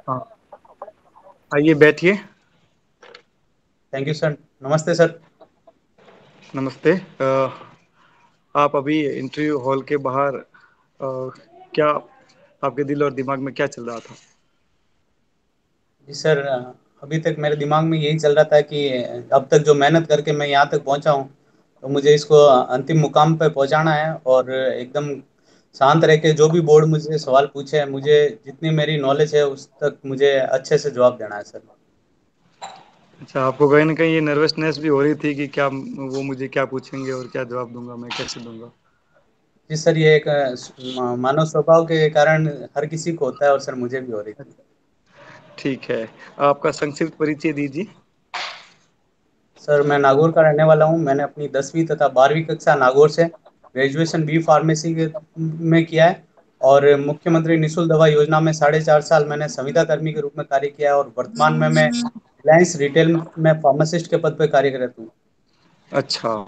हाँ, आइए बैठिए। Thank you sir. नमस्ते सर। नमस्ते। आप अभी इंटरव्यू हॉल के बाहर क्या आपके दिल और दिमाग में क्या चल रहा था? जी सर, अभी तक मेरे दिमाग में यही चल रहा था कि अब तक जो मेहनत करके मैं यहाँ तक पहुँचा हूँ, तो मुझे इसको अंतिम मुकाम पर पहुँचाना है। और एकदम शांत रह के जो भी बोर्ड मुझे सवाल पूछे, मुझे जितनी मेरी नॉलेज है उस तक मुझे अच्छे से जवाब देना है सर। अच्छा, आपको कहीं ना कहीं ये नर्वसनेस भी हो रही थी कि क्या वो मुझे क्या पूछेंगे और क्या जवाब दूंगा, मैं कैसे दूंगा? जी सर, ये एक मानव स्वभाव के कारण हर किसी को होता है, और सर मुझे भी हो रही थी। ठीक है, आपका संक्षिप्त परिचय दीजिए। सर, मैं नागौर का रहने वाला हूँ। मैंने अपनी 10वीं तथा 12वीं कक्षा नागौर से, ग्रेजुएशन बी फार्मेसी के में किया है। और मुख्यमंत्री निःशुल्क दवा योजना में 4.5 साल मैंने संविदा कर्मी के रूप में कार्य किया है, और वर्तमान में मैं रिलायंस रिटेल में फार्मासिस्ट के पद पर कार्यरत हूँ। अच्छा,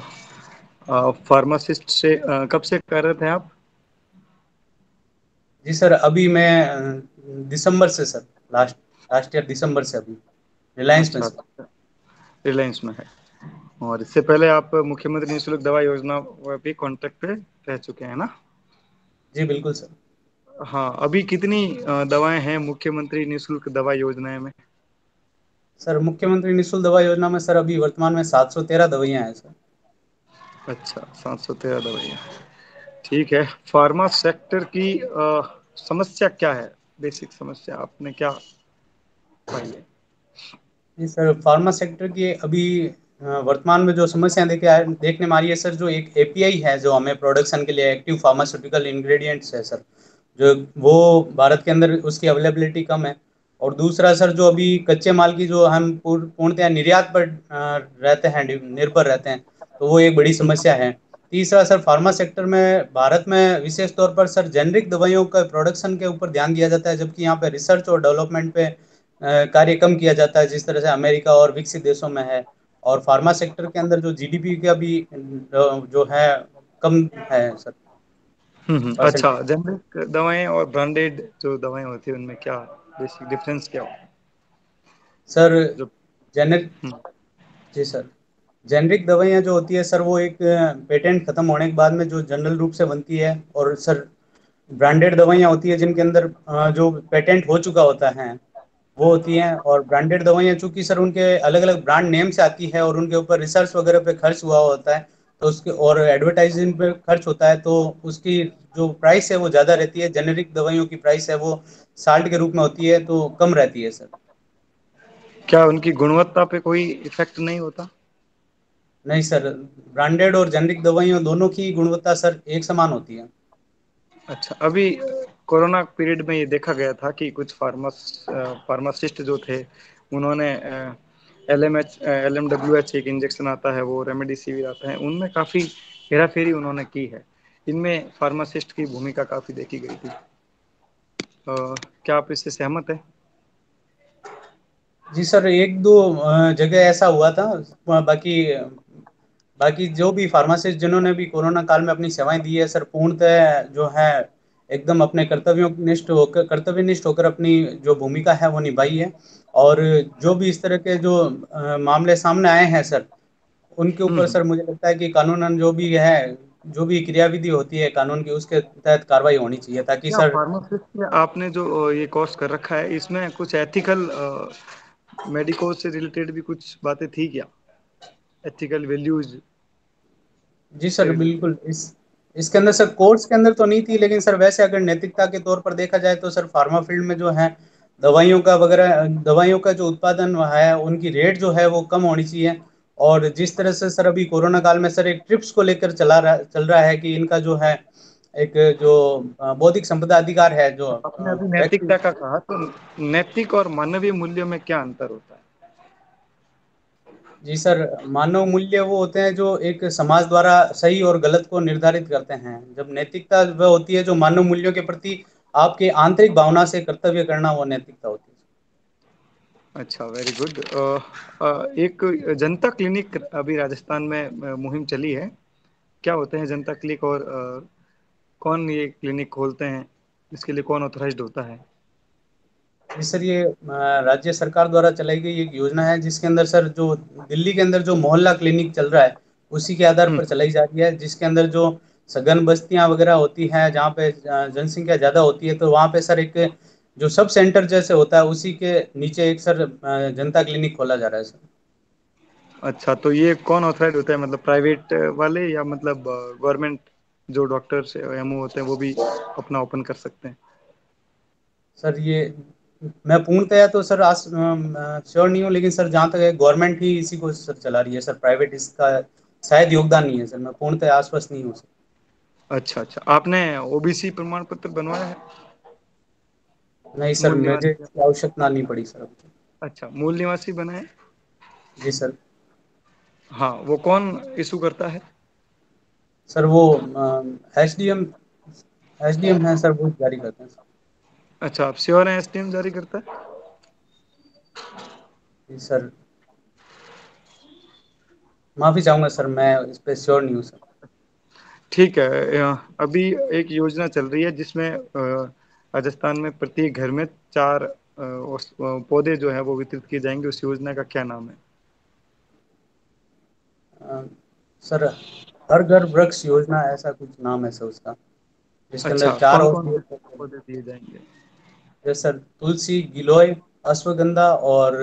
फार्मासिस्ट से कब से कर रहे थे आप? जी सर, अभी मैं दिसंबर से सर, लास्ट लास्ट ईयर दिसंबर से अभी रिलायंस में अच्छा, सर। रिलायंस में है। और इससे पहले आप मुख्यमंत्री निःशुल्क दवा योजना पे कॉन्ट्रैक्ट पे रह चुके हैं ना? जी बिल्कुल सर। हाँ, अभी कितनी दवाएं हैं मुख्यमंत्री निःशुल्क दवा योजना में? सर, मुख्यमंत्री निःशुल्क दवा योजना में सर अभी वर्तमान में 713 दवाइयाँ हैं सर। अच्छा, 713 दवाइयाँ। ठीक है। फार्मा सेक्टर की समस्या क्या है? बेसिक समस्या आपने क्या पाई है? जी सर, फार्मा सेक्टर की अभी वर्तमान में जो समस्या देखने में आ रही है सर, जो एक एपीआई है जो हमें प्रोडक्शन के लिए एक्टिव फार्मास्यूटिकल इंग्रेडिएंट्स है सर, जो वो भारत के अंदर उसकी अवेलेबिलिटी कम है। और दूसरा सर, जो अभी कच्चे माल की जो हम पूर्णतः निर्यात पर रहते हैं, निर्भर रहते हैं, तो वो एक बड़ी समस्या है। तीसरा सर, फार्मा सेक्टर में भारत में विशेष तौर पर सर जेनरिक दवाइयों का प्रोडक्शन के ऊपर ध्यान दिया जाता है, जबकि यहाँ पे रिसर्च और डेवलपमेंट पे कार्य कम किया जाता है, जिस तरह से अमेरिका और विकसित देशों में है। और फार्मा सेक्टर के अंदर जो जीडीपी का भी जो है, कम है सर, अच्छा, परसेंटेज। जेनरिक दवाएं और ब्रांडेड जो दवाएं होती है उनमें क्या बेसिक डिफरेंस क्या होता है? सर, जो जेनरिक हम्म, जी सर, जेनरिक दवाइयाँ जो होती है सर, वो एक पेटेंट खत्म होने के बाद में जो जनरल रूप से बनती है। और सर, ब्रांडेड दवाइयाँ होती है जिनके अंदर जो पेटेंट हो चुका होता है, वो होती हैं। और ब्रांडेड दवाइयाँ चूंकि सर उनके अलग अलग ब्रांड नेम से आती है, और उनके ऊपर रिसर्च वगैरह पे खर्च हुआ होता है, तो उसके और एडवर्टाइजिंग पे खर्च होता है, तो उसकी जो प्राइस है वो ज़्यादा रहती है। जेनेरिक दवाइयों की प्राइस है वो साल्ट के रूप में होती है, तो कम रहती है सर। क्या उनकी गुणवत्ता पे कोई इफेक्ट नहीं होता? नहीं सर, ब्रांडेड और जेनेरिक दवाइयों दोनों की गुणवत्ता सर एक समान होती है। अच्छा, अभी कोरोना पीरियड में ये देखा गया था कि कुछ फार्मासिस्ट जो थे उन्होंने LMWH एक इंजेक्शन आता है, वो रेमडेसिविर आता है, उनमें काफ़ी हेरा फेरी उन्होंने की है। इनमें फार्मासिस्ट की भूमिका काफ़ी देखी गई थी। क्या आप इससे सहमत हैं? जी सर, एक दो जगह ऐसा हुआ था। बाकी बाकी जो भी फार्मासिस्ट जिन्होंने भी कोरोना काल में अपनी सेवाएं दी है सर, पूर्णतः जो है एकदम अपने कर्तव्यनिष्ठ होकर अपनी जो भूमिका है वो निभाई है। और जो भी इस तरह के जो मामले सामने आए हैं सर, उनके ऊपर हम्म। सर मुझे लगता है कि कानूनन जो भी है, जो भी क्रियाविधि होती है कानून की, उसके तहत कार्रवाई होनी चाहिए, ताकि क्या सर। फार्मासिस्ट में आपने जो ये कोर्स कर रखा है इसमें कुछ एथिकल मेडिको से रिलेटेड भी कुछ बातें थी क्या? एथिकल वैल्यूज जी से सर रिलेटेड? बिल्कुल, इस इसके अंदर सर कोर्स के अंदर तो नहीं थी, लेकिन सर वैसे अगर नैतिकता के तौर पर देखा जाए तो सर फार्मा फील्ड में जो है दवाइयों का जो उत्पादन है, उनकी रेट जो है वो कम होनी चाहिए। और जिस तरह से सर अभी कोरोना काल में सर एक ट्रिप्स को लेकर चल रहा है कि इनका जो है एक जो बौद्धिक संपदा अधिकार है, जो आपने अभी व्यक्ति। नैतिकता का कहा, तो नैतिक और मानवीय मूल्यों में क्या अंतर होता है? जी सर, मानव मूल्य वो होते हैं जो एक समाज द्वारा सही और गलत को निर्धारित करते हैं, जब नैतिकता वह होती है जो मानव मूल्यों के प्रति आपके आंतरिक भावना से कर्तव्य करना, वो नैतिकता होती है। अच्छा, वेरी गुड। एक जनता क्लिनिक अभी राजस्थान में मुहिम चली है। क्या होते हैं जनता क्लिनिक, और कौन ये क्लिनिक खोलते हैं? इसके लिए कौन ऑथराइज्ड होता है? जी सर, ये राज्य सरकार द्वारा चलाई गई एक योजना है, जिसके अंदर सर जो दिल्ली के अंदर जो मोहल्ला क्लिनिक चल रहा है, उसी के आधार हम्म। पर चलाई जा रही है, जिसके अंदर जो सघन बस्तियां वगैरह होती हैं, जहाँ पे जनसंख्या ज़्यादा होती है, तो वहाँ पे सर एक जो सब सेंटर जैसे होता है, उसी के नीचे एक सर जनता क्लिनिक खोला जा रहा है सर। अच्छा, तो ये कौन ऑथराइज होता है, मतलब प्राइवेट वाले या मतलब गवर्नमेंट जो डॉक्टर्स एमओ होते हैं वो भी अपना ओपन कर सकते हैं? सर ये मैं पूर्णतया तो सर आज श्योर नहीं हूँ, लेकिन सर जहाँ तक है गवर्नमेंट ही इसी को सर चला रही है सर, प्राइवेट इसका शायद योगदान नहीं है सर, मैं पूर्णतः आश्वस्त नहीं हूँ सर। अच्छा अच्छा, आपने ओबीसी प्रमाण पत्र बनवाया है? नहीं सर, मूल मुझे निवासी? इसकी आवश्यकता नहीं पड़ी सर अभी तक। अच्छा, मूल निवासी बना है? जी सर। हाँ, वो कौन इशू करता है? सर वो एच डी एम है सर, वो जारी करते हैं सर। अच्छा, आप श्योर हैं एसडीएम जारी करता है? जी सर, माफ़ी चाहूँगा सर, मैं इस पर श्योर नहीं हूँ सर। ठीक है। अभी एक योजना चल रही है जिसमें राजस्थान में प्रत्येक घर में चार पौधे जो है वो वितरित किए जाएंगे। उस योजना का क्या नाम है? अ, सर हर घर वृक्ष योजना ऐसा कुछ नाम है सर उसका, जिसके अंदर अच्छा, चार कौन कौन औषधीय से पौधे हैं। पौधे दिए जाएंगे? जैसे सर तुलसी, गिलोय, अश्वगंधा और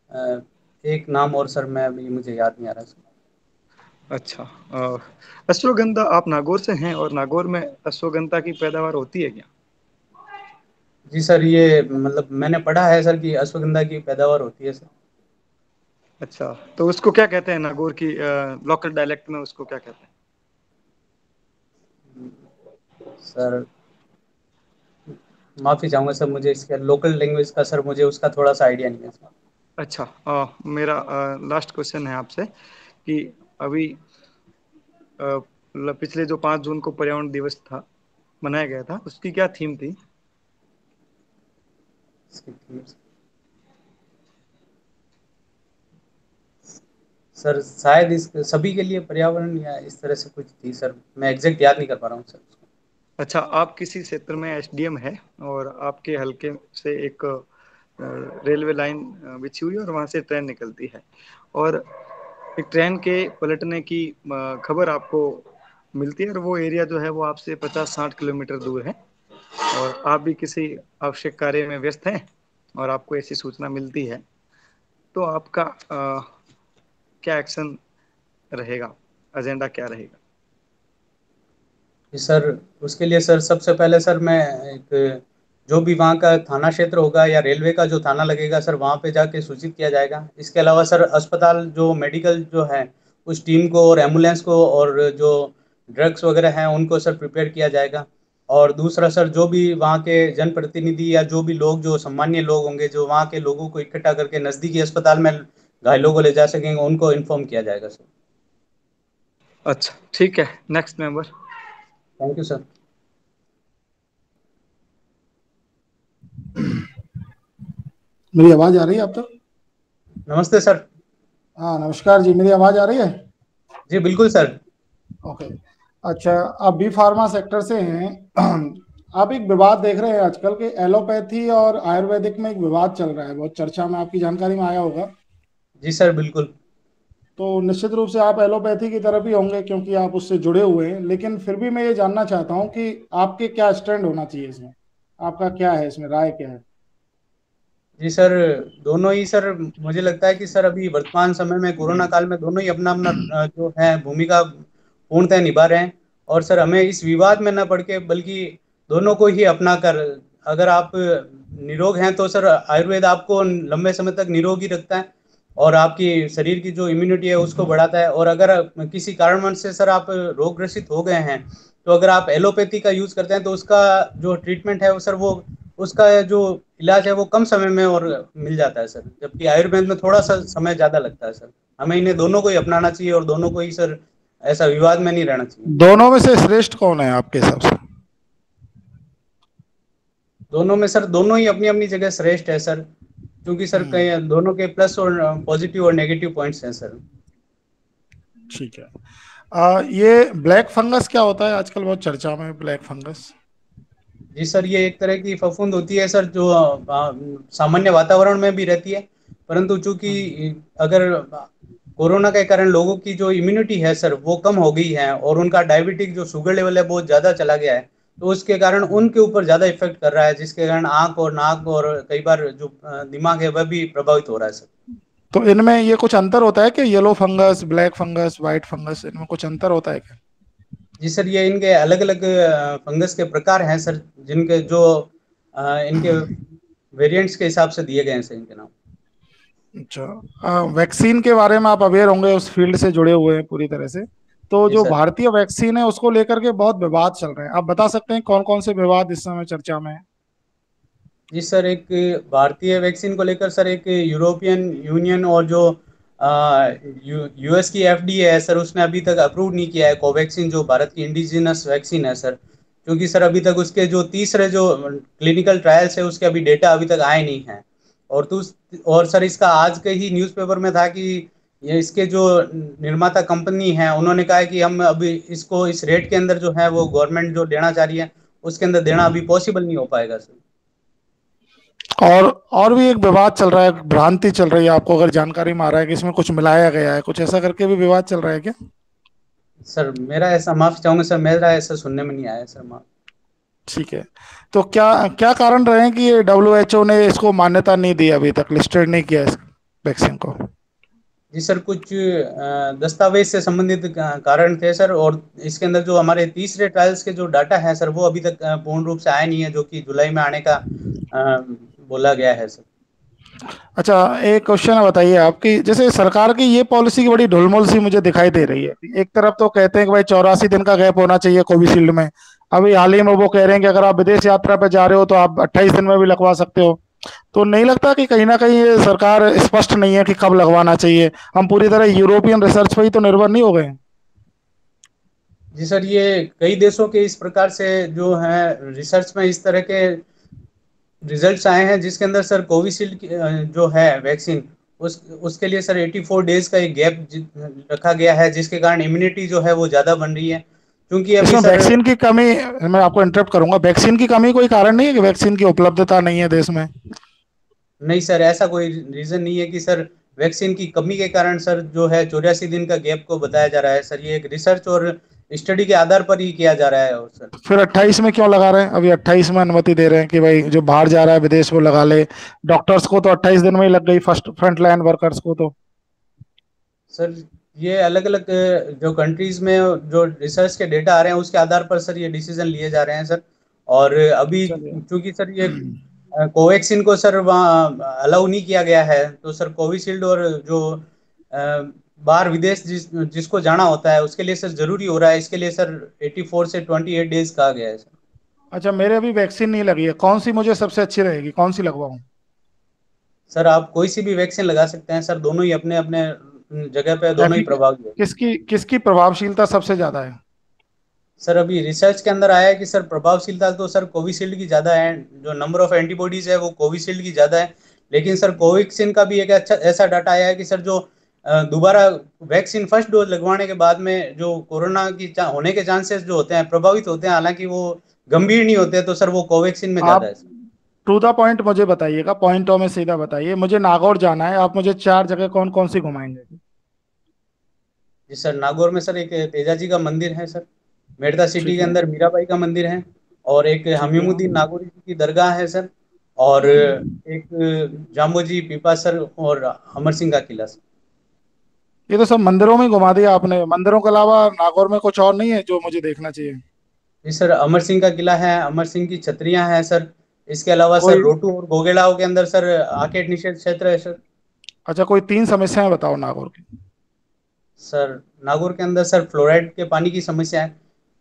अ, एक नाम और सर, मैं अभी मुझे याद नहीं आ रहा सर। अच्छा, अश्वगंधा, आप नागौर से हैं और नागौर में अश्वगंधा की पैदावार होती है क्या? जी सर, ये मतलब मैंने पढ़ा है सर कि अश्वगंधा की पैदावार होती है सर। अच्छा, तो उसको क्या कहते हैं नागौर की लोकल डायलेक्ट में, उसको क्या कहते हैं? सर माफ़ी चाहूँगा सर, मुझे इसके लोकल लैंग्वेज का सर मुझे उसका थोड़ा सा आइडिया नहीं है सर। अच्छा, मेरा लास्ट क्वेश्चन है आपसे कि अभी पिछले जो 5 जून को पर्यावरण दिवस था, मनाया गया था, उसकी क्या थीम थी? सर शायद इस सभी के लिए पर्यावरण या इस तरह से कुछ थी सर, मैं एग्जैक्ट याद नहीं कर पा रहा हूँ सर उसको। अच्छा, आप किसी क्षेत्र में एसडीएम है और आपके हलके से एक रेलवे लाइन बिछी हुई है और वहां से ट्रेन निकलती है, और एक ट्रेन के पलटने की खबर आपको मिलती है, और वो एरिया जो है वो आपसे 50-60 किलोमीटर दूर है, और आप भी किसी आवश्यक कार्य में व्यस्त हैं और आपको ऐसी सूचना मिलती है, तो आपका क्या एक्शन रहेगा, एजेंडा क्या रहेगा? जी सर, उसके लिए सर सबसे पहले सर मैं एक जो भी वहाँ का थाना क्षेत्र होगा या रेलवे का जो थाना लगेगा सर, वहाँ पे जाके सूचित किया जाएगा। इसके अलावा सर अस्पताल जो मेडिकल जो है, उस टीम को और एम्बुलेंस को और जो ड्रग्स वगैरह हैं उनको सर प्रिपेयर किया जाएगा। और दूसरा सर, जो भी वहाँ के जनप्रतिनिधि या जो भी लोग जो सम्मानीय लोग होंगे, जो वहाँ के लोगों को इकट्ठा करके नज़दीकी अस्पताल में घायलों को ले जा सकेंगे, उनको इन्फॉर्म किया जाएगा सर। अच्छा, ठीक है। Next member. Thank you sir. मेरी आवाज आ रही है अब तक? नमस्ते सर। हाँ, नमस्कार जी, मेरी आवाज आ रही है? जी बिल्कुल सर। ओके। अच्छा, आप बी फार्मा सेक्टर से हैं। आप एक विवाद देख रहे हैं आजकल के एलोपैथी और आयुर्वेदिक में एक विवाद चल रहा है, बहुत चर्चा में, आपकी जानकारी में आया होगा। जी सर बिल्कुल। तो निश्चित रूप से आप एलोपैथी की तरफ ही होंगे क्योंकि आप उससे जुड़े हुए हैं, लेकिन फिर भी मैं ये जानना चाहता हूँ कि आपके क्या स्टैंड होना चाहिए इसमें, आपका क्या है इसमें, राय क्या है? जी सर, दोनों ही सर, मुझे लगता है कि सर अभी वर्तमान समय में कोरोना काल में दोनों ही अपना अपना जो है भूमिका पूर्णतः निभा रहे हैं। और सर हमें इस विवाद में न पड़ के, बल्कि दोनों को ही अपना कर, अगर आप निरोग हैं तो सर आयुर्वेद आपको लंबे समय तक निरोगी रखता है और आपकी शरीर की जो इम्यूनिटी है उसको बढ़ाता है। और अगर किसी कारणवश से सर आप रोग ग्रसित हो गए हैं, तो अगर आप एलोपैथी का यूज करते हैं तो उसका जो ट्रीटमेंट है वो सर, वो उसका जो इलाज है वो कम समय में और मिल जाता है सर, जबकि आयुर्वेद में थोड़ा सा समय ज़्यादा लगता है सर। हमें इन्हें दोनों को ही अपनाना चाहिए और दोनों को ही सर ऐसा विवाद में नहीं रहना चाहिए। दोनों में से श्रेष्ठ कौन है आपके हिसाब से? दोनों में सर, दोनों ही अपनी अपनी जगह श्रेष्ठ है सर, क्योंकि सर हम्म, कई दोनों के प्लस और पॉजिटिव और नेगेटिव पॉइंट्स हैं सर। ठीक है। ये ब्लैक फंगस क्या होता है, आजकल बहुत चर्चा में ब्लैक फंगस? जी सर, ये एक तरह की फफूंद होती है सर, जो सामान्य वातावरण में भी रहती है, परंतु चूंकि अगर कोरोना के कारण लोगों की जो इम्यूनिटी है सर वो कम हो गई है, और उनका डायबिटिक जो शुगर लेवल है बहुत ज़्यादा चला गया है, तो उसके कारण उनके ऊपर ज़्यादा इफेक्ट कर रहा है, जिसके कारण आंख और नाक और कई बार जो दिमाग है वह भी प्रभावित हो रहा है सर। तो इनमें ये कुछ अंतर होता है कि yellow fungus, black fungus, white fungus, इनमें कुछ अंतर होता है क्या? जी सर, ये इनके अलग अलग फंगस के प्रकार हैं सर, जिनके जो इनके वेरिएंट्स के हिसाब से दिए गए हैं सर इनके नाम। अच्छा, वैक्सीन के बारे में आप अवेयर होंगे, उस फील्ड से जुड़े हुए हैं पूरी तरह से। तो जी जो सर। भारतीय वैक्सीन है उसको लेकर के बहुत विवाद चल रहे हैं, आप बता सकते हैं कौन कौन से विवाद इस समय चर्चा में है? जी सर, एक भारतीय वैक्सीन को लेकर सर, एक यूरोपियन यूनियन और जो यूएस की एफडीए है सर, उसने अभी तक अप्रूव नहीं किया है कोवैक्सीन, जो भारत की इंडिजिनस वैक्सीन है सर, क्योंकि सर अभी तक उसके जो तीसरे जो क्लिनिकल ट्रायल्स है उसके अभी डेटा अभी तक आए नहीं हैं। और तो और सर, इसका आज के ही न्यूज़पेपर में था कि ये इसके जो निर्माता कंपनी है उन्होंने कहा है कि हम अभी इसको इस रेट के अंदर जो है वो गवर्नमेंट जो देना चाह रही है उसके अंदर देना अभी पॉसिबल नहीं हो पाएगा सर। और भी एक विवाद चल रहा है, भ्रांति चल रही है, आपको अगर जानकारी में आ रहा है कि इसमें कुछ मिलाया गया है, कुछ ऐसा करके भी विवाद चल रहा है क्या? सर मेरा ऐसा, माफी चाहूंगा सर, मेरा ऐसा सुनने में नहीं आया सर, माफ। ठीक है। तो क्या क्या कारण रहे हैं कि ये WHO ने इसको मान्यता नहीं दी, अभी तक लिस्टेड नहीं किया इस वैक्सीन को? जी सर, कुछ दस्तावेज से संबंधित कारण थे सर, और इसके अंदर जो हमारे तीसरे ट्रायल्स के जो डाटा है सर वो अभी तक पूर्ण रूप से आया नहीं है, जो कि जुलाई में आने का बोला गया है सर। अच्छा, एक क्वेश्चन बताइए आपकी, जैसे सरकार की ये पॉलिसी की बड़ी ढुलमुल सी मुझे दिखाई दे रही है। एक तरफ तो कहते हैं कि भाई 84 दिन का गैप होना चाहिए कोविशील्ड में, अभी हाल ही में वो कह रहे हैं कि अगर आप विदेश यात्रा पे जा रहे हो तो आप 28 दिन में भी लगवा सकते हो। तो नहीं लगता कि कहीं ना कहीं ये सरकार स्पष्ट नहीं है कि कब लगवाना चाहिए? हम पूरी तरह यूरोपियन रिसर्च पर ही तो निर्भर नहीं हो गए? जी सर, ये कई देशों के इस प्रकार से जो है रिसर्च में इस तरह के रिजल्ट्स आए हैं, जिसके अंदर सर कोविशील्ड जो है वैक्सीन, उसके लिए सर 84 डेज का एक गैप रखा गया है, जिसके कारण इम्यूनिटी जो है वो ज़्यादा बन रही है, क्योंकि अभी इसमें सर। वैक्सीन की कमी, मैं आपको इंटरप्ट करूंगा, वैक्सीन की कमी कोई कारण नहीं है कि वैक्सीन की उपलब्धता नहीं है देश में? नहीं सर, ऐसा कोई रीज़न नहीं है कि सर वैक्सीन की कमी के कारण सर जो है 84 दिन का गैप को बताया जा रहा है सर, ये एक रिसर्च और स्टडी के आधार पर ही किया जा रहा है। और सर फिर 28 में क्यों लगा रहे हैं? अभी 28 में अनुमति दे रहे हैं कि भाई जो बाहर जा रहा है विदेश वो लगा ले। डॉक्टर्स को तो 28 दिन में ही लग गई, फर्स्ट फ्रंट लाइन वर्कर्स को तो। सर ये अलग अलग जो कंट्रीज में जो रिसर्च के डेटा आ रहे हैं उसके आधार पर सर ये डिसीजन लिए जा रहे हैं सर। और अभी चलिए। चूंकि सर ये कोवैक्सीन को सर वहाँ अलाउ नहीं किया गया है, तो सर कोविशील्ड और जो बाहर विदेश जिसको जाना होता है उसके लिए सर जरूरी हो रहा है, इसके लिए सर 84 से 28 डेज कहा गया है सर। अच्छा, मेरे अभी वैक्सीन नहीं लगी है, कौन सी मुझे सबसे अच्छी रहेगी, कौन सी लगवाऊं? सर आप कोई सी भी वैक्सीन लगा सकते हैं सर, दोनों ही अपने अपने जगह पे दोनों ही एफी प्रभावी है। किसकी किसकी प्रभावशीलता सबसे ज्यादा है? सर अभी रिसर्च के अंदर आया है कि सर प्रभावशीलता तो सर कोविशील्ड की ज़्यादा है, जो नंबर ऑफ एंटीबॉडीज है वो कोविशील्ड की ज़्यादा है, लेकिन सर कोवैक्सीन का भी एक अच्छा ऐसा डाटा आया है कि सर जो दोबारा वैक्सीन फर्स्ट डोज लगवाने के बाद में जो कोरोना की होने के चांसेस जो होते हैं प्रभावित होते हैं, हालांकि वो गंभीर नहीं होते, तो सर वो कोवैक्सीन में ज़्यादा आप है सर। टू द पॉइंट मुझे बताइएगा, पॉइंटों में सीधा बताइए। मुझे नागौर जाना है, आप मुझे 4 जगह कौन कौन सी घुमाएंगे? जी सर, नागौर में सर एक तेजाजी का मंदिर है सर, मेड़ता सिटी ठीक के है। अंदर मीराबाई का मंदिर है, और एक ठीक है। हमीमुद्दीन नागौरी जी की दरगाह है सर, और एक जाम्बोजी पीपासर और अमर सिंह का किला सर। ये तो सब मंदिरों में ही घुमा दिया आपने, मंदिरों के अलावा नागौर में कुछ और नहीं है जो मुझे देखना चाहिए? जी सर, अमर सिंह का किला है, अमर सिंह की छतरियां हैं सर, इसके अलावा सर कोई रोटू और गोगेड़ाओं के अंदर सर आकेट निषेध क्षेत्र है सर। अच्छा, कोई 3 समस्याएं बताओ नागौर की। सर नागौर के अंदर सर फ्लोराइड के पानी की समस्या है,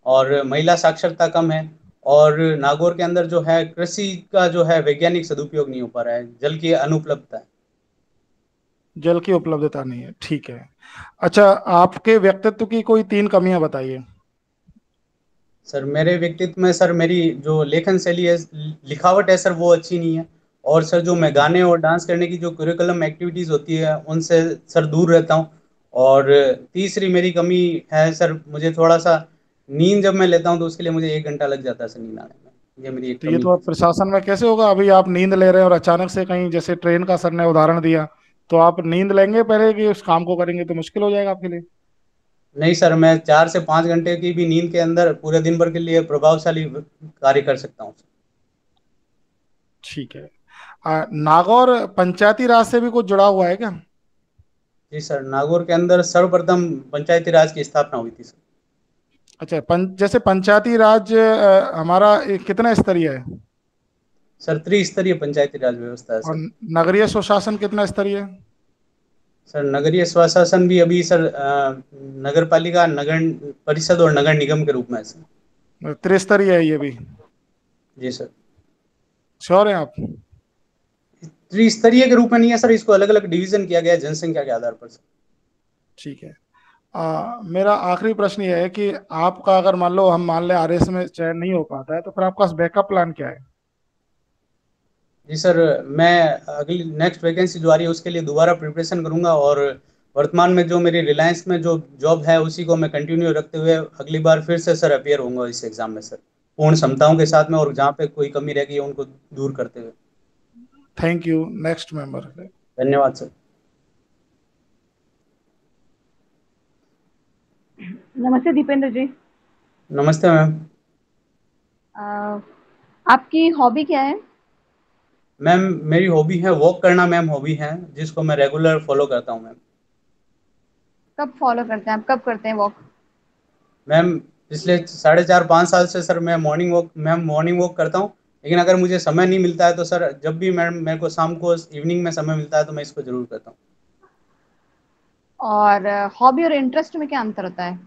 और महिला साक्षरता कम है, और नागौर के अंदर जो है कृषि का जो है वैज्ञानिक सदुपयोग नहीं हो पा रहा है, जल की अनुपलब्धता है। जल की उपलब्धता नहीं है, ठीक है। अच्छा, आपके व्यक्तित्व की कोई 3 कमियां बताइए। सर मेरे व्यक्तित्व में सर मेरी जो लेखन शैली है, लिखावट है सर, वो अच्छी नहीं है, और सर जो मैं गाने और डांस करने की जो करिकुलम एक्टिविटीज़ होती है उनसे सर दूर रहता हूँ। और तीसरी मेरी कमी है सर, मुझे थोड़ा सा नींद जब मैं लेता हूँ तो उसके लिए मुझे 1 घंटा लग जाता है सर नींद आने में। ये मेरी एक तो ये कमी तो है अब सर। प्रशासन में कैसे होगा? अभी आप नींद ले रहे हैं और अचानक से कहीं, जैसे ट्रेन का सर ने उदाहरण दिया, तो आप नींद लेंगे पहले कि उस काम को करेंगे? तो मुश्किल हो जाएगा आपके लिए। नहीं सर, मैं 4 से 5 घंटे की भी नींद के अंदर पूरे दिन भर के लिए प्रभावशाली कार्य कर सकता हूँ। ठीक है। नागौर पंचायती राज से भी कुछ जुड़ा हुआ है क्या? जी सर, नागौर के अंदर सर्वप्रथम पंचायती राज की स्थापना हुई थी सर। अच्छा, जैसे पंचायती राज हमारा कितने स्तरीय है? सर त्रिस्तरीय पंचायती राज व्यवस्था है और सर। नगरीय स्वशासन कितना स्तरीय है? सर नगरीय स्वशासन भी अभी सर नगर पालिका, नगर परिषद और नगर निगम के रूप में है सर। त्रिस्तरीय है ये भी? जी सर। श्योर हैं आप? त्रिस्तरीय के रूप में नहीं है सर, इसको अलग अलग डिवीजन किया गया है जनसंख्या के आधार पर सर। ठीक है। मेरा आखिरी प्रश्न ये है कि आपका, अगर मान लो हम मान लें आरएस में चयन नहीं हो पाता है, तो फिर आपका बैकअप प्लान क्या है? जी सर, मैं अगली नेक्स्ट वैकेंसी जो आ रही है उसके लिए दोबारा प्रिपरेशन करूंगा, और वर्तमान में जो मेरी रिलायंस में जो जॉब है उसी को मैं कंटिन्यू रखते हुए अगली बार फिर से सर अपियर होऊंगा इस एग्जाम में सर, पूर्ण क्षमताओं के साथ में, और जहाँ पे कोई कमी रह गई है उनको दूर करते हुए। Thank you. Next member. धन्यवाद सर। नमस्ते दीपेंद्र जी। नमस्ते मैम। अ, आपकी हॉबी क्या है? मैम मेरी हॉबी है वॉक करना मैम, हॉबी है जिसको मैं रेगुलर फॉलो करता हूँ मैम। कब फॉलो करते हैं आप, कब करते हैं वॉक? मैम पिछले 4.5 5 साल से सर मैं मॉर्निंग वॉक करता हूँ, लेकिन अगर मुझे समय नहीं मिलता है तो सर जब भी मैम मेरे को शाम को इवनिंग में समय मिलता है तो मैं इसको जरूर करता हूँ। और हॉबी और इंटरेस्ट में क्या अंतर होता है?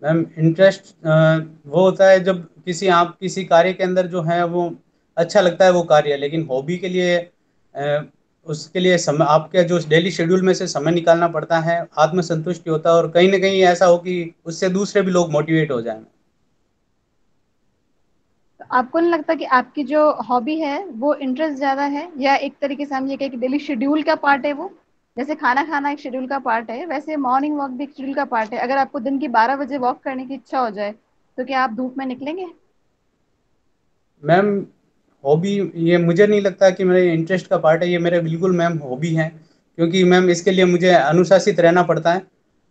मैम इंटरेस्ट वो होता है जब आप किसी कार्य के अंदर जो है वो अच्छा लगता है वो कार्य, लेकिन हॉबी के लिए उसके लिए समय, आपके जो डेली शेड्यूल में से समय निकालना पड़ता है, आत्मसंतुष्टि होता है, और कहीं ना कहीं ऐसा हो कि उससे दूसरे भी लोग मोटिवेट हो जाएं। तो आपको नहीं लगता कि आपकी जो हॉबी है वो इंटरेस्ट ज्यादा है, या एक तरीके से हम ये कहें कि डेली शेड्यूल का पार्ट है वो? जैसे खाना खाना एक शेड्यूल का पार्ट है, वैसे मॉर्निंग वॉक भी एक शेड्यूल का पार्ट है। अगर आपको दिन की 12 बजे वॉक करने की इच्छा हो जाए, तो क्या आप धूप में निकलेंगे? मैम हॉबी, ये मुझे नहीं लगता कि मेरे इंटरेस्ट का पार्ट है, ये मेरे बिल्कुल मैम हॉबी है, क्योंकि मैम इसके लिए मुझे अनुशासित रहना पड़ता है।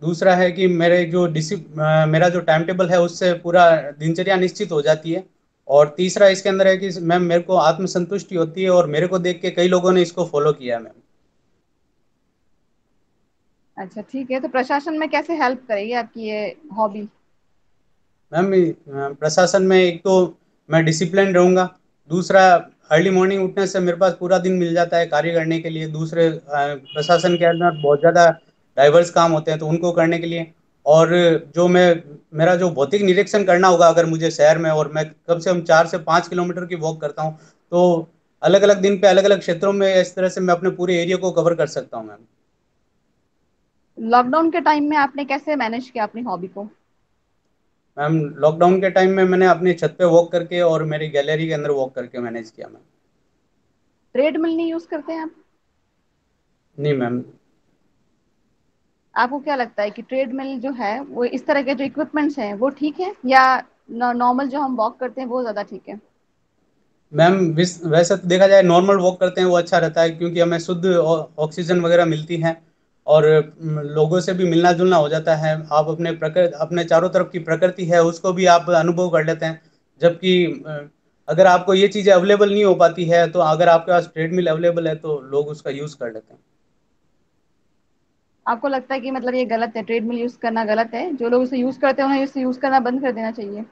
दूसरा है कि मेरा जो टाइम टेबल है उससे पूरा दिनचर्या निश्चित हो जाती है। और तीसरा इसके अंदर है कि मैम मेरे को आत्मसंतुष्टि होती है, और मेरे को देख के कई लोगों ने इसको फॉलो किया है मैम। अच्छा ठीक है, तो प्रशासन में कैसे हेल्प करेगी आपकी ये हॉबी? मैम प्रशासन में एक तो मैं डिसिप्लिन रहूंगा, दूसरा अर्ली मॉर्निंग उठने से मेरे पास पूरा दिन मिल जाता है कार्य करने के लिए, दूसरे प्रशासन के अंदर बहुत ज़्यादा डाइवर्स काम होते हैं तो उनको करने के लिए, और जो मैं मेरा जो भौतिक निरीक्षण करना होगा अगर मुझे शहर में, और मैं कम से कम 4 से 5 किलोमीटर की वॉक करता हूँ, तो अलग अलग दिन पे अलग अलग क्षेत्रों में इस तरह से मैं अपने पूरे एरिया को कवर कर सकता हूँ मैम। लॉकडाउन के टाइम में आपने कैसे मैनेज किया अपनी हॉबी को? मैम लॉकडाउन के टाइम में मैंने अपनी छत पे वॉक करके और मेरी गैलरी के अंदर वॉक करके मैनेज किया मैम। ट्रेडमिल नहीं यूज करते हैं आप? नहीं मैम। आपको क्या लगता है कि ट्रेडमिल जो है वो, इस तरह के जो इक्विपमेंट्स हैं वो ठीक है, या नॉर्मल जो हम वॉक करते हैं वो ज्यादा ठीक है? मैम वैसे तो देखा जाए नॉर्मल वॉक करते हैं वो अच्छा रहता है, क्योंकि हमें शुद्ध ऑक्सीजन वगैरह मिलती है, और लोगों से भी मिलना जुलना हो जाता है, आप अपने चारों तरफ की प्रकृति है उसको भी आप अनुभव कर लेते हैं। जबकि अगर आपको ये चीज़ें अवेलेबल नहीं हो पाती है, तो अगर आपके पास ट्रेडमिल अवेलेबल है तो लोग उसका यूज़ कर लेते हैं। आपको लगता है कि मतलब ये गलत है, ट्रेडमिल यूज करना गलत है? जो लोग इसे यूज करते हैं उन्हें इसे यूज करना बंद कर देना चाहिए?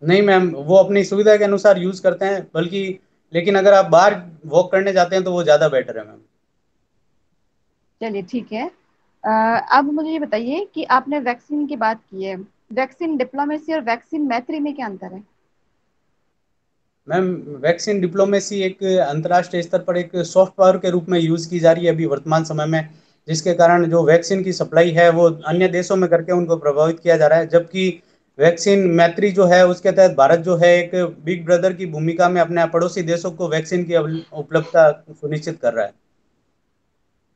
नहीं मैम, वो अपनी सुविधा के अनुसार यूज़ करते हैं, बल्कि लेकिन अगर आप बाहर वॉक करने जाते हैं तो वो ज़्यादा बेटर है मैम। चलिए ठीक है। अब मुझे ये बताइए कि आपने वैक्सीन की बात की है, वैक्सीन डिप्लोमेसी और वैक्सीन मैत्री में क्या अंतर है? मैम वैक्सीन डिप्लोमेसी एक अंतर्राष्ट्रीय स्तर पर एक सॉफ्ट पावर के रूप में यूज़ की जा रही है अभी वर्तमान समय में, जिसके कारण जो वैक्सीन की सप्लाई है वो अन्य देशों में करके उनको प्रभावित किया जा रहा है। जबकि वैक्सीन मैत्री जो है उसके तहत भारत जो है एक बिग ब्रदर की भूमिका में अपने पड़ोसी देशों को वैक्सीन की उपलब्धता सुनिश्चित कर रहा है।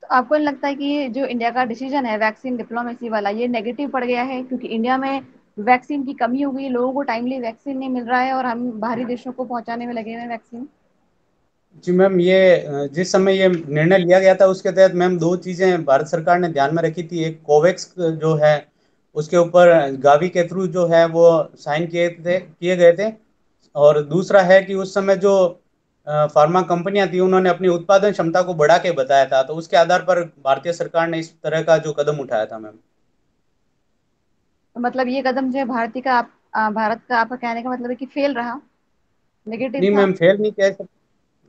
तो आपको नहीं लगता है कि ये जो इंडिया का डिसीजन है वैक्सीन डिप्लोमेसी वाला, ये नेगेटिव पड़ गया है? क्योंकि इंडिया में वैक्सीन की कमी हो गई, लोगों को टाइमली वैक्सीन नहीं मिल रहा है और हम बाहरी देशों को पहुंचाने में लगे हुए हैं वैक्सीन? जी मैम, ये जिस समय ये निर्णय लिया गया था उसके तहत मैम दो चीज़ें भारत सरकार ने ध्यान में रखी थी। एक कोवैक्स जो है उसके ऊपर गावी के थ्रू जो है वो साइन किए गए थे। और दूसरा है कि उस समय जो फार्मा कंपनियां थी उन्होंने अपनी उत्पादन क्षमता को बढ़ा के बताया था, तो उसके आधार पर भारतीय सरकार ने इस तरह का जो कदम उठाया था मैम। तो मतलब ये कदम जो है भारतीय का भारत का, आपका कहने का मतलब है कि फेल रहा, नेगेटिव नहीं था? मैम, फेल नहीं कह सकते।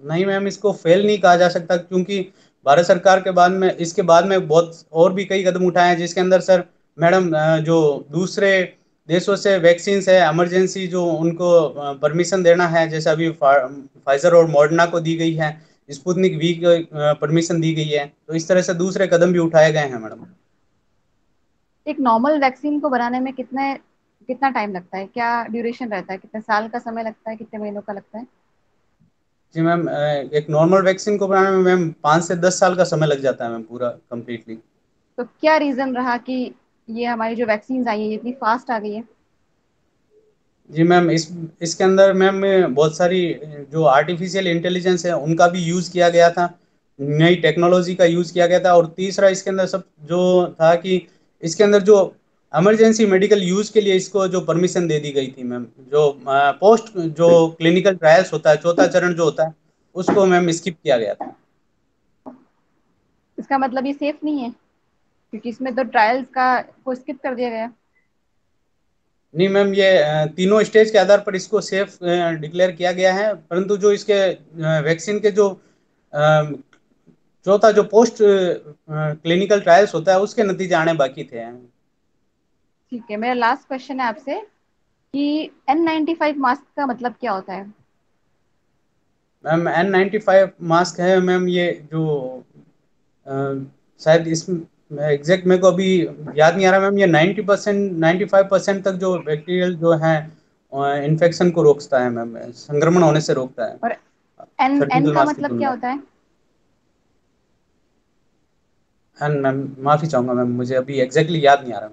नहीं मैम, इसको फेल नहीं कहा जा सकता, क्योंकि भारत सरकार के बाद में इसके बाद में बहुत और भी कई कदम उठाए हैं, जिसके अंदर सर मैडम जो दूसरे देशों से वैक्सीन है इमरजेंसी जो उनको परमिशन देना है, जैसे अभी फाइजर और मॉडर्ना को दी गई है, स्पुतनिक वी को परमिशन दी गई है, तो इस तरह से दूसरे कदम भी उठाए गए हैं मैडम। एक नॉर्मल वैक्सीन को बनाने में कितना टाइम लगता है, क्या ड्यूरेशन रहता है, कितने साल का समय लगता है, कितने महीनों का लगता है? जी मैम, एक नॉर्मल वैक्सीन को बनाने में मैम 5 से 10 साल का समय लग जाता है मैम, पूरा कम्प्लीटली। तो क्या रीजन रहा कि ये हमारी जो वैक्सीन आई है ये इतनी फास्ट आ गई है? जी मैम, इसके अंदर मैम बहुत सारी जो आर्टिफिशियल इंटेलिजेंस है उनका भी यूज़ किया गया था, नई टेक्नोलॉजी का यूज़ किया गया था। और तीसरा इसके अंदर सब जो था कि इसके अंदर जो इमरजेंसी मेडिकल यूज़ के लिए इसको जो परमिशन दे दी गई थी मैम, जो पोस्ट जो क्लिनिकल ट्रायल्स होता है, चौथा चरण जो होता है, उसको मैम स्किप किया गया था। इसका मतलब ये सेफ नहीं है, क्योंकि इसमें तो ट्रायल्स का को स्किप कर दिया गया। नहीं मैम, ये तीनों स्टेज के आधार पर इसको सेफ डिक्लेयर किया गया है, परंतु जो इसके वैक्सीन के जो चौथा जो पोस्ट क्लिनिकल ट्रायल्स होता है उसके नतीजे आने बाकी थे। ठीक है, मेरा लास्ट क्वेश्चन है आपसे कि N95 मास्क का मतलब क्या होता है? मैम N95 मास्क है मैम, ये जो अ, शायद इस एग्जैक्ट मेरे को अभी याद नहीं आ रहा मैम, ये 90% 95% तक जो बैक्टीरियल जो है इन्फेक्शन को रोकता है मैम, संक्रमण होने से रोकता है और एन एन सर्जिकल का मास्क की मतलब क्या तुलना में। होता है? एंड मैम माफी चाहूंगा मैम, मुझे अभी एग्जैक्टली याद नहीं आ रहा।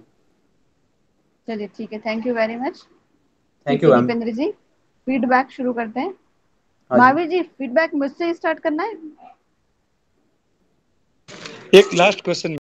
चलिए ठीक है, thank you very much. Thank ठीक यू है मैम। दीपेंद्र जी, फीडबैक शुरू करते हैं। हाँ जी। महावीर जी, फीडबैक मुझसे स्टार्ट करना है। एक लास्ट क्वेश्चन